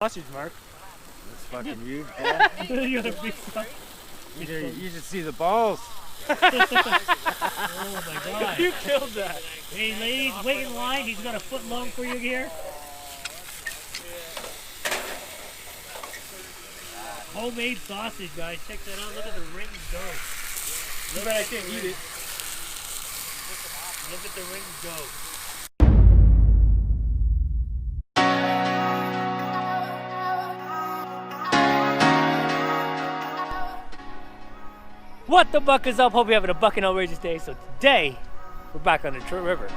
Sausage, Mark. That's fucking you. Yeah. You got a big sausage. You should see the balls. Oh my god. You killed that. Hey ladies, wait in line. He's got a foot long for you here. Homemade sausage, guys. Check that out. Look at the rings go. Too bad I can't eat it. Look at the rings go. What the buck is up? Hope you're having a bucking outrageous day. So today, we're back on the Detroit River.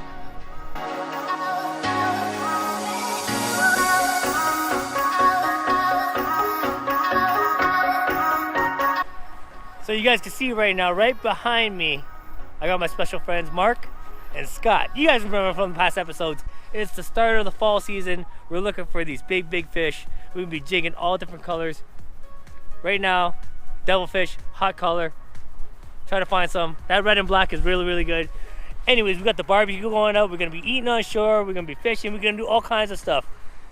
So you guys can see right now, right behind me, I got my special friends Mark and Scott. You guys remember from the past episodes, it's the start of the fall season. We're looking for these big fish. We're gonna be jigging all different colors. Right now, devilfish, hot color. Try to find some. That red and black is really good. Anyways, we got the barbecue going out. We're gonna be eating on shore. We're gonna be fishing. We're gonna do all kinds of stuff.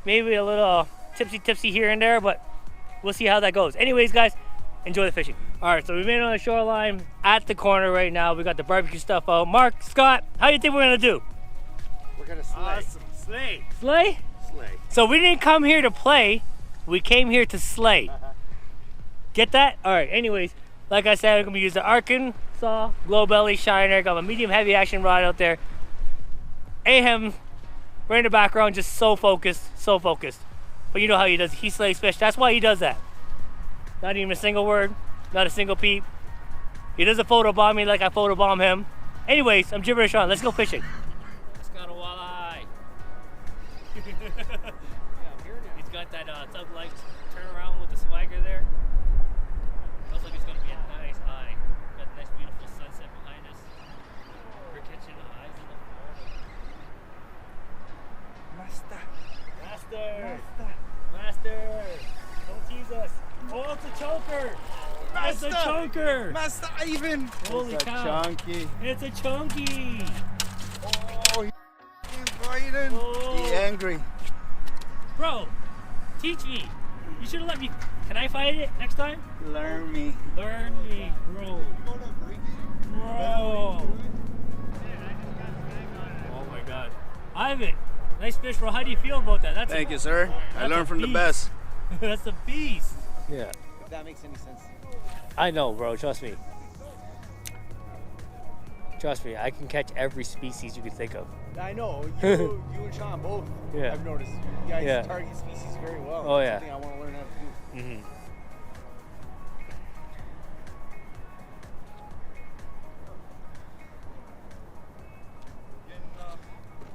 Maybe a little tipsy here and there, but we'll see how that goes. Anyways, guys, enjoy the fishing. All right, so we made it on the shoreline at the corner right now. We got the barbecue stuff out. Mark, Scott, how do you think we're gonna do? We're gonna slay. Awesome. Slay. Slay? Slay. So we didn't come here to play. We came here to slay. Get that? All right, anyways. Like I said, I'm gonna be using the Arkansas glow belly shiner. Got my medium heavy action rod out there. Ahem, right in the background, just so focused. But you know how he does. He slays fish. That's why he does that. Not even a single word, not a single peep. He doesn't photobomb me like I photobomb him. Anyways, I'm gibberish on. Let's go fishing. It's got a walleye. He's got that tug light turnaround with the swagger there. Looks like it's going to be a nice eye. Got a nice beautiful sunset behind us. We're catching the eyes in the water. Master! Don't tease us. Oh, it's a choker! It's a choker! Master Ivan! Holy cow. Chunky. It's a chunky! Oh, he's biting. Oh. He's angry. Bro, teach me. You should have let me. Can I fight it next time? Learn me. Learn me, bro. Bro. Oh my god. Ivan, nice fish, bro. How do you feel about that? Thank you, sir. I learned from the best. That's a beast. Yeah. If that makes any sense. I know, bro. Trust me. Trust me. I can catch every species you can think of. I know. You and Sean both. Yeah. I've noticed. You guys target species very well. Oh, That's yeah. something I want to learn how to do. Mm-hmm.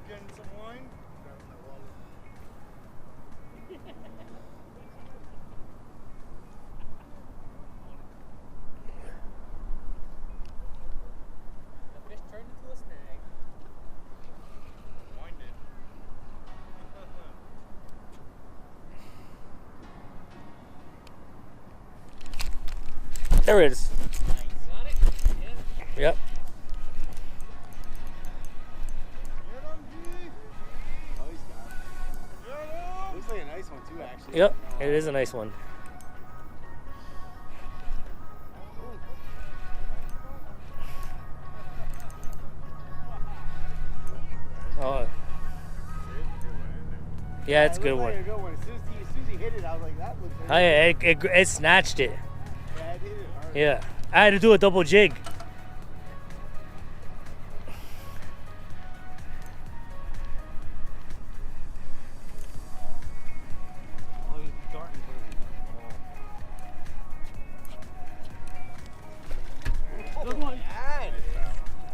Getting some wine? The fish turned into a snag. Wine did. There it is. Got it? Yeah. Yep. Get him, G. Oh, he's got it. Get him. Looks like a nice one, too, actually. Yep. It is a nice one. Oh. Yeah, it's a good It one. looked like a good one. As soon as he hit it, I was like, that looks Oh yeah, it snatched it. Yeah, it hit it hard. Yeah, I had to do a double jig. Oh, he's darting for it. Good one.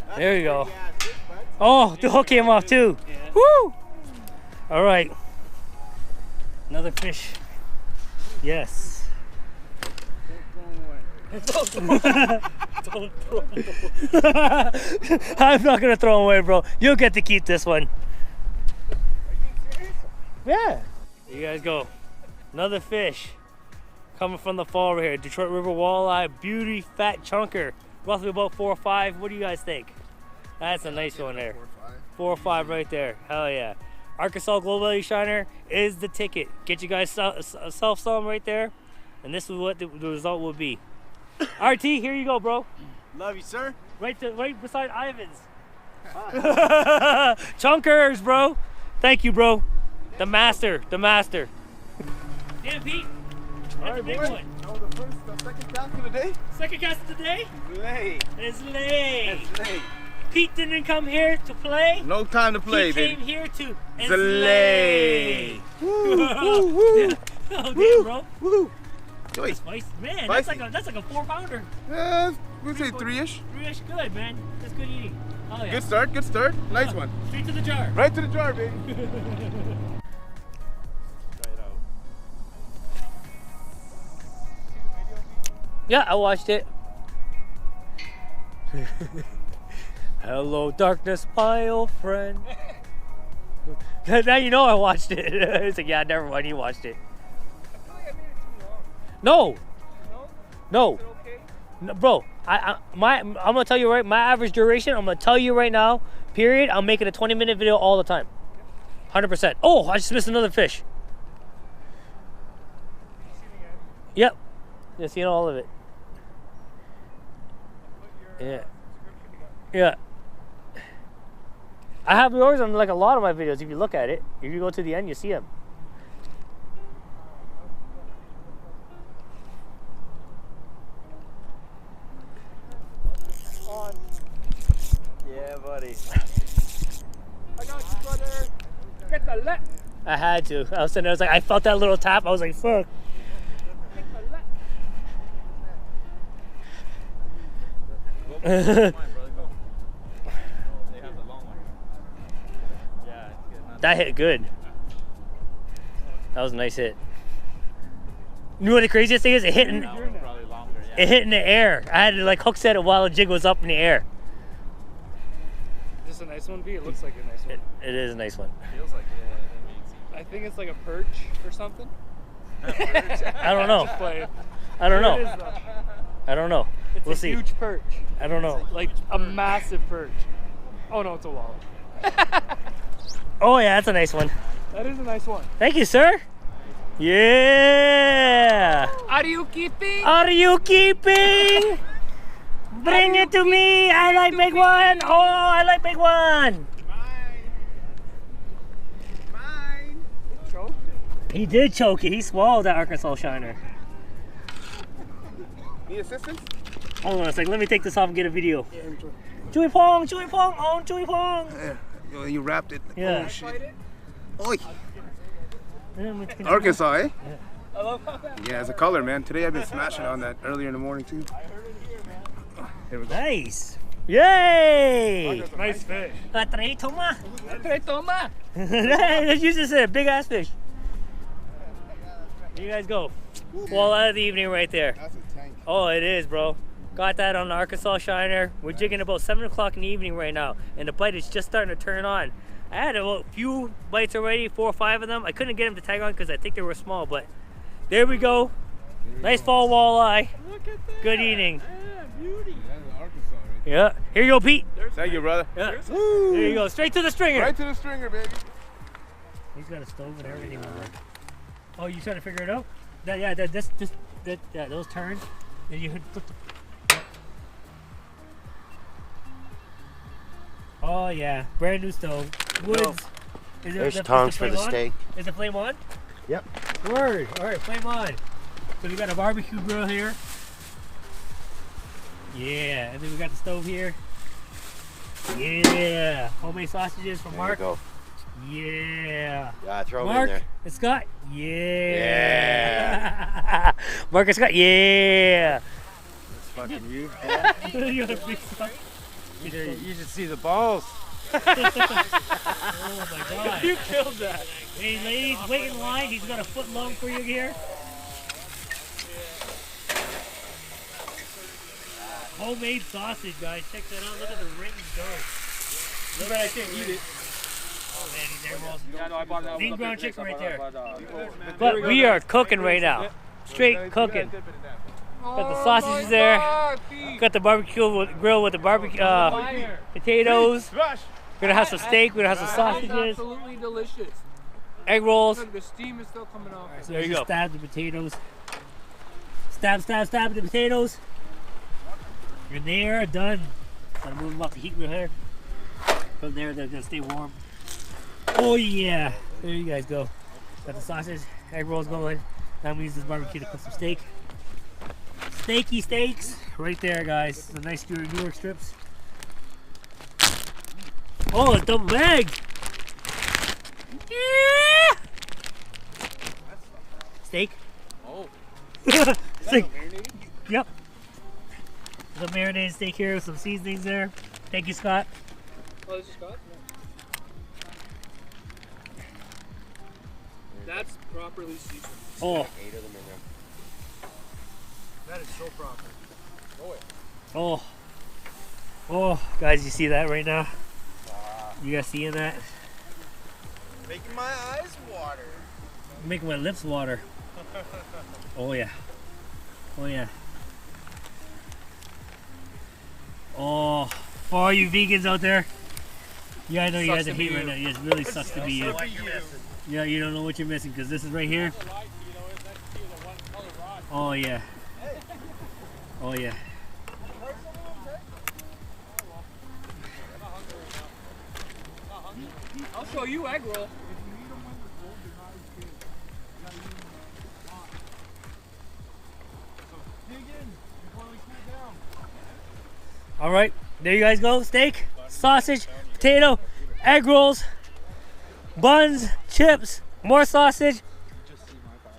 That's There you go. pretty ass fish, bud. Oh, the hook came off too. Yeah. Woo! All right, another fish. Yes. Don't throw him away. Don't throw him away. I'm not gonna throw him away, bro. You'll get to keep this one. Are you being serious? Yeah. There you guys go. Another fish coming from the fall right here. Detroit River walleye, beauty fat chunker. Roughly about 4 or 5. What do you guys think? That's a nice one there. 4 or 5 right there. Hell yeah. Arkansas Global Walleye Shiner is the ticket. Get you guys self some right there, and this is what the result will be. RT, here you go, bro. Love you, sir. Right beside Ivan's. Chunkers, bro. Thank you, bro. The master. Damn, Pete. That's a big one. Oh, the second cast of the day? Second cast of the day? Slay. It's Slay. Slay. Pete didn't come here to play. No time to play, He baby. came here to Slay. Woo, woo, woo. Oh, damn, bro. Woo. That's spicy. Man, Spicy. that's like a 4-pounder. We'll say 3-ish. 3-ish, good, man. That's good eating. Oh, yeah. Good start, good start. Nice one. Straight to the jar. Right to the jar, baby. Try it out. Yeah, I watched it. Hello, darkness, my old friend. Now you know I watched it. It's like, yeah, never mind, you watched it. I feel like I made it too long. No, No? no, Is it okay? no, bro. I'm gonna tell you right. My average duration. I'm gonna tell you right now. Period. I'm making a 20-minute video all the time. 100%. Oh, I just missed another fish. Yep. Yeah, seen all of it. Yeah. Yeah. I have yours on like a lot of my videos. If you look at it, if you go to the end, you see them. On. Yeah, buddy. I got you, brother. Get the let. I had to. I was sitting there. I was like, I felt that little tap. I was like, fuck. Get the let. That hit good. That was a nice hit. You know what the craziest thing is? It hit in, it hit in the air. I had to like hook set it while the jig was up in the air. Is this a nice one, B? It looks like a nice one. It is a nice one. Feels like it. I think it's like a perch or something. I don't know. Just playing. I don't There it know. is, though. I don't know. It's We'll a see. huge perch. I don't know. Like a massive perch. Oh no, it's a walleye. Oh yeah, that's a nice one. That is a nice one. Thank you, sir. Yeah. Are you keeping? Are you keeping? Bring it to me. I like big one. Oh, I like big one. Mine. Choke. He did choke it. He swallowed that Arkansas Shiner. Need assistance? Hold on a second. Let me take this off and get a video. Chewy Pong, Chewy Pong, on Chewy Pong. Yeah. You wrapped it. Yeah. Oh, shit. Oi. Yeah. Arkansas, eh? Yeah, it's a color, man. Today I've been smashing on that earlier in the morning, too. Here we go. Nice. Yay! Nice fish. Atre toma. Toma. Let's use this as a big ass fish. Here you guys go. Walleye of the evening right there. That's a tank. Oh, it is, bro. Got that on the Arkansas Shiner. We're jigging about 7 o'clock in the evening right now, and the bite is just starting to turn on. I had a few bites already, 4 or 5 of them. I couldn't get them to tag on because I think they were small, but there we go. Nice fall walleye. Look at that. Good eating. Yeah, beauty. That's Arkansas, right? Yeah. Here you go, Pete. Thank you, brother. Yeah. There you go. Straight to the stringer. Right to the stringer, baby. He's got a stove and everything on there. Oh, you trying to figure it out? Yeah, those turns. Then you flip the. Oh yeah, brand new stove. Woods. Is There's the tongs for flame the on? steak. Is the flame on? Yep. Word. All right, flame on. So we got a barbecue grill here. Yeah, and then we got the stove here. Yeah, homemade sausages from There Mark. you go. Yeah. Yeah, throw them in Mark there. and Scott. Yeah. Yeah. Mark and Scott. Yeah. That's fucking you. You got a big Scott. You should see the balls. Oh my god. You killed that. Hey ladies, wait in line. He's got a foot long for you here. Homemade sausage, guys. Check that out. Look at the ring go. Look, I can't eat it. Oh man, he's there, rolls. Yeah, no, I bought that. Lean ground chicken right there. But we are cooking right now. Straight cooking. Got the sausages there. Got the barbecue grill with the barbecue potatoes. We're gonna have some steak. We're gonna have some That is sausages, absolutely delicious. egg rolls. Look, the steam is still coming off. So there you go. Stab the potatoes. Stab, stab, stab the potatoes. And they are done. Gotta move them off the heat real here. From there, they're gonna stay warm. Oh yeah, there you guys go. Got the sausage, egg rolls going. Now I'm gonna use this barbecue to cook some steak. Steaky steaks, right there, guys. The nice New York strips. Oh, a double egg. Yeah. Steak. Oh. Steak. Yep. The marinated steak here with some seasonings there. Thank you, Scott. Oh, this is Scott? That's properly seasoned. Oh. 8 of them in there. That is so proper. Oh. Oh, guys, you see that right now? You guys seeing that? Making my eyes water. Making my lips water. Oh yeah. Oh yeah. Oh, for all you vegans out there, yeah, I know you guys are hating right now. It really sucks to be you. Yeah, you don't know what you're missing because this is right here. Oh yeah. Oh yeah. I'll show you egg roll. All right, there you guys go. Steak, sausage, potato, egg rolls, buns, chips, more sausage.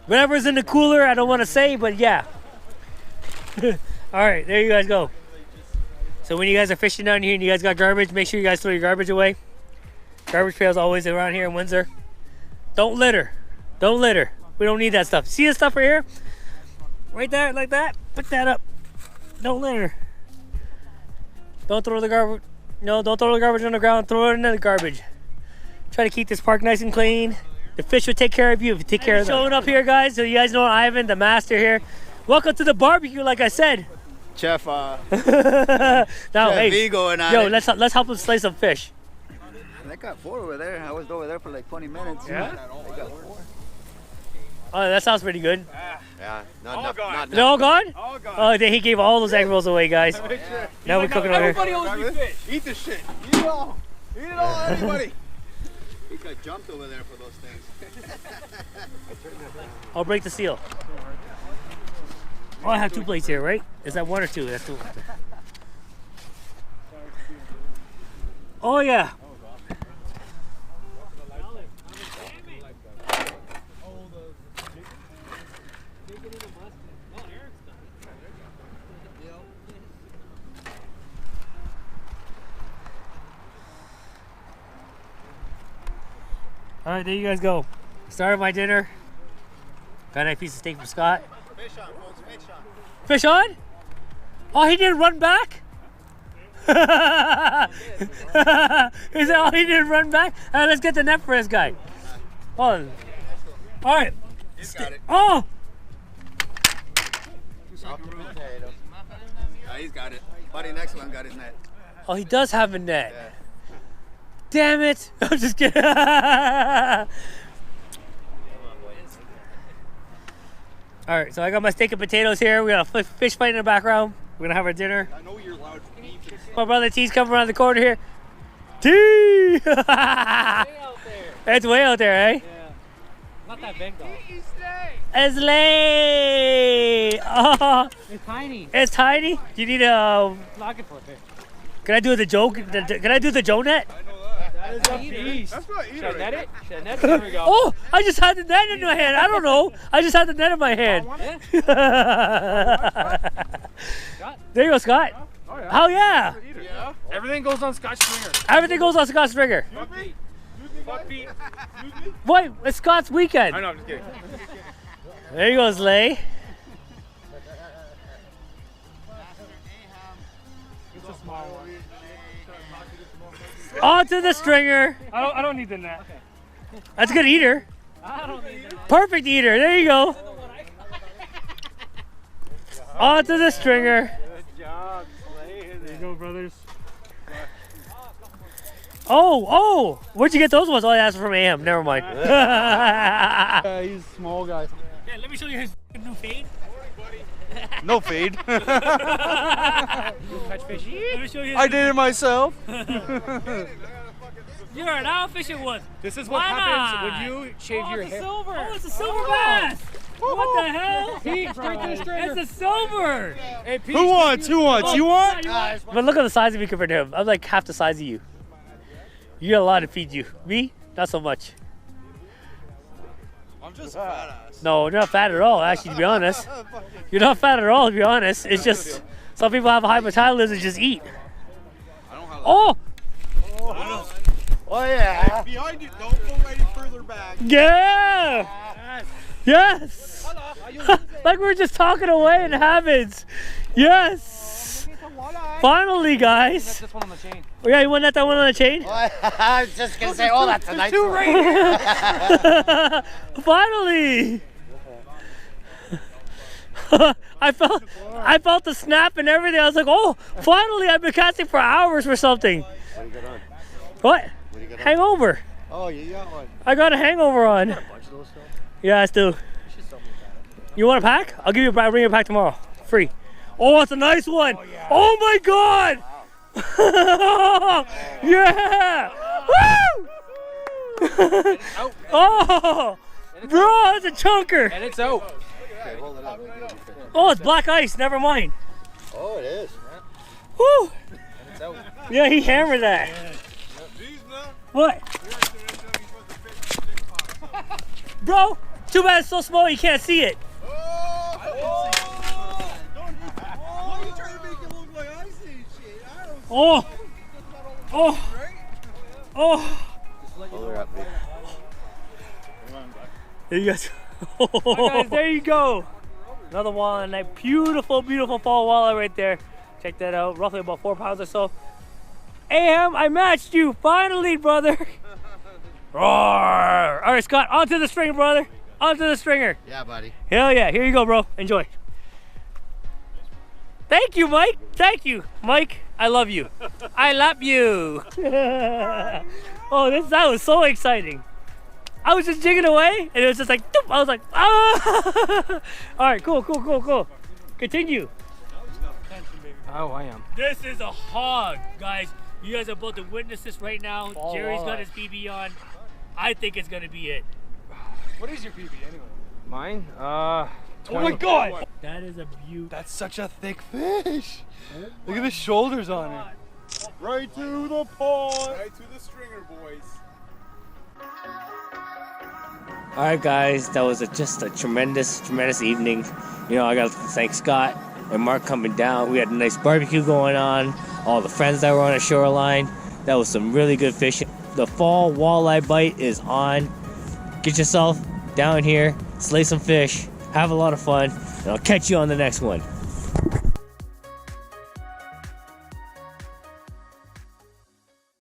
Whatever's in the cooler, I don't want to say, but yeah. All right, there you guys go. So when you guys are fishing down here and you guys got garbage, make sure you guys throw your garbage away. Garbage pail's always around here in Windsor. Don't litter. Don't litter. We don't need that stuff. See this stuff right here? Right there, like that? Pick that up. Don't litter. Don't throw the garbage. No, don't throw the garbage on the ground. Throw it in the garbage. Try to keep this park nice and clean. The fish will take care of you if you take care of them. Showing up here, guys, so you guys know Ivan, the master here. Welcome to the barbecue, like I said. Chef, Now, Chef hey, Vigo and I. yo, let's help him slay some fish. They got 4 over there. I was over there for like 20 minutes. Yeah? They got 4. Oh, that sounds pretty good. Yeah, All gone. They're all gone? All gone. Oh, then he gave all those egg rolls away, guys. Yeah. Now we're cooking over here. Everybody owes me fish. Eat the shit. Eat it all. Eat it all, everybody. He got jumped over there for those things. I'll break the seal. Oh, I have 2 plates here, right? Is that 1 or 2? That's 2. Oh, yeah. All right, there you guys go. Started my dinner. Got a nice piece of steak from Scott. Fish on, folks. Fish on. Fish on? Oh, he didn't run back? Is that all he didn't run back? All right, let's get the net for this guy. Oh. All right. He's got it. Oh! Yeah, he's got it. Buddy, next one got his net. Oh, he does have a net. Yeah. Damn it! I'm just kidding. All right, so I got my steak and potatoes here. We got a fish fight in the background. We're gonna have our dinner. I know you're loud. My brother T's coming around the corner here. T! Way out there. It's way out there, eh? Yeah. Not that big though. SLAY! Oh, It's tiny. it's tiny. You need a. Looking for a fish. Can I do the Joe? Can I do the Joe net? That is a beast. That's not Should I net it? Should I net it? There we go. Oh, I just had the net in my hand. I don't know. I just had the net in my hand. There you go, Scott. Oh, yeah. Oh yeah. Yeah. Everything goes on Scotch stringer. Everything goes on Scott's stringer. Fuck feet. Wait, it's Scott's weekend. I know, I'm just kidding. There you go, Slay. It's a small one. Onto the stringer. I don't need the net. That's a good eater. I don't need that. Perfect eater. There you go. Onto the stringer. Good job, Slay. There you go, brothers. Oh, where'd you get those ones? Oh, that's from AM. Never mind. Yeah, he's a small guy. Yeah, let me show you his new fade. No fade. Catch fish. Let me show you. I did it myself. You're an outfishing one. This is what Why happens not? when you shave your hair. Silver. Oh, it's a silver bass. What the hell? Pete, straight to the stringer. It's a silver. Hey, Pete, Who wants? Who wants? You want? But look at the size of me compared to him. I'm like half the size of you. You got a lot to feed you. Me, not so much. I'm just a fat ass. No, you're not fat at all, actually, to be honest. You're not fat at all, to be honest. It's just some people have a high metabolism and just eat. I don't have. Oh! Oh yeah. Behind you. Don't go any further back. Yeah! Yes! Like we were just talking away in habits. Yes! Finally, guys. This one on the chain. Oh, yeah, you want that one on the chain? I was just gonna say, oh, that's a nice one. Finally! I felt the snap and everything. I was like, oh, finally! I've been casting for hours for something. What do you got on? What? Hangover. Oh, you got one. I got a hangover on. Yeah, I still. You want a pack? I'll give you. I'll bring you a pack tomorrow. Free. Oh, it's a nice one. Oh my God! Yeah! Woo! Oh, bro, it's a chunker. And it's out. Okay, hold it up. Oh, it's black ice. Never mind. Oh, it is. Woo! And it's out. Yeah, he hammered that. What? Bro, too bad it's so small you can't see it. Oh! Oh! Oh! There you guys. Guys, there you go. Another walleye night. Beautiful, beautiful fall walleye right there. Check that out. Roughly about 4 pounds or so. AM, I matched you. Finally, brother. Roar. All right, Scott, onto the string, brother. Onto the stringer. Yeah, buddy. Hell yeah. Here you go, bro. Enjoy. Thank you, Mike. Thank you, Mike. I love you. I love you. Oh, that was so exciting. I was just jigging away, and it was just like, doop. I was like, ah. All right, cool. Continue. Oh, I am. This is a hog, guys. You guys are about to witness this right now. Oh, Jerry's got walleye. his BB on. I think it's gonna be it. What is your PB anyway? Mine? 20. Oh my God! That is a beaut. That's such a thick fish. Look at the shoulders on it. Right to the pond. Right to the stringer, boys. All right, guys, that was just a tremendous evening. You know, I got to thank Scott and Mark coming down. We had a nice barbecue going on. All the friends that were on the shoreline. That was some really good fishing. The fall walleye bite is on. Get yourself down here, slay some fish, have a lot of fun, and I'll catch you on the next one.